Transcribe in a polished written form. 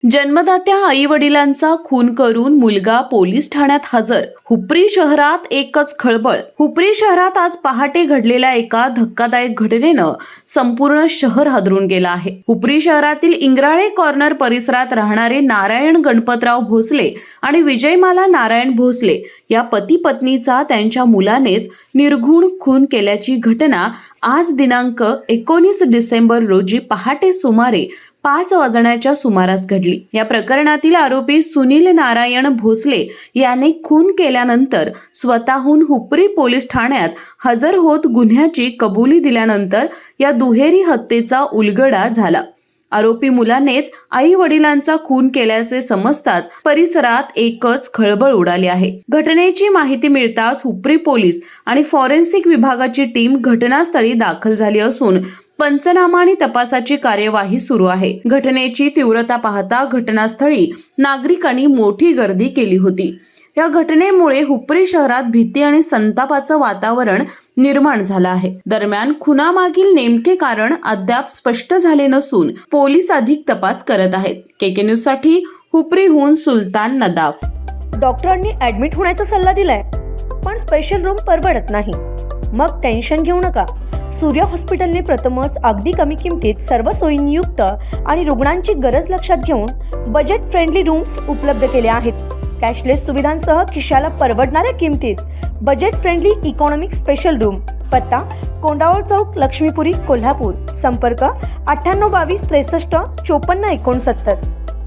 जन्मदात्या आई वडिलांचा खून करून मुलगा पोलीस ठाण्यात हजर. हुपरी शहरात एकच खळबळ. हुपरी शहरात आज पहाटे घडलेल्या एका धक्कादायक घटनेनं संपूर्ण शहर हादरून गेलं आहे. हुपरी शहरातील इंग्राळे कॉर्नर परिसरात राहणारे नारायण गणपतराव भोसले आणि विजयमाला नारायण भोसले या पती पत्नीचा त्यांच्या मुलानेच निर्घृण खून केल्याची घटना आज दिनांक 19 डिसेंबर रोजी पहाटे सुमारे 5 वाजण्याच्या सुमारास घडली. या प्रकरणातील आरोपी सुनील नारायण भोसले याने खून केल्यानंतर स्वतःहून हुपरी पोलीस ठाण्यात हजर होत गुन्ह्याची कबुली दिल्यानंतर या दुहेरी हत्येचा उलगडा झाला. आरोपी मुलानेच आई वडिलांचा खून केल्याचे समजताच परिसरात एकच खळबळ उडाली आहे. घटनेची माहिती मिळताच हुपरी पोलीस आणि फॉरेन्सिक विभागाची टीम घटनास्थळी दाखल झाली असून पंचनामा आणि तपासाची कार्यवाही सुरू आहे. घटनेची तीव्रता पाहता घटनास्थळी नागरिकांनी मोठी गर्दी केली होती. या घटनेमुळे हुपरी शहरात भीती आणि संतापाचं वातावरण निर्माण झालं आहे. दरम्यान खुनामागील नेमके कारण अद्याप स्पष्ट झाले नसून पोलीस अधिक तपास करत आहेत. केके न्यूज साठी हुपरीहून सुलतान नदाफ. डॉक्टरांनी ऍडमिट होण्याचा सल्ला दिलाय, पण स्पेशल रूम परवडत नाही. मग टेन्शन घेऊ नका. सूर्य हॉस्पिटलने प्रथमच अगदी कमी किमतीत सर्व सोयींयुक्त आणि रुग्णांची गरज लक्षात घेऊन बजेट फ्रेंडली रूम्स उपलब्ध केले आहेत. कॅशलेस सुविधांसह खिशाला परवडणाऱ्या किमतीत budget friendly economic special room. पत्ता कोंडावळ चौक, लक्ष्मीपुरी, कोल्हापूर. संपर्क 9822 63 54 69.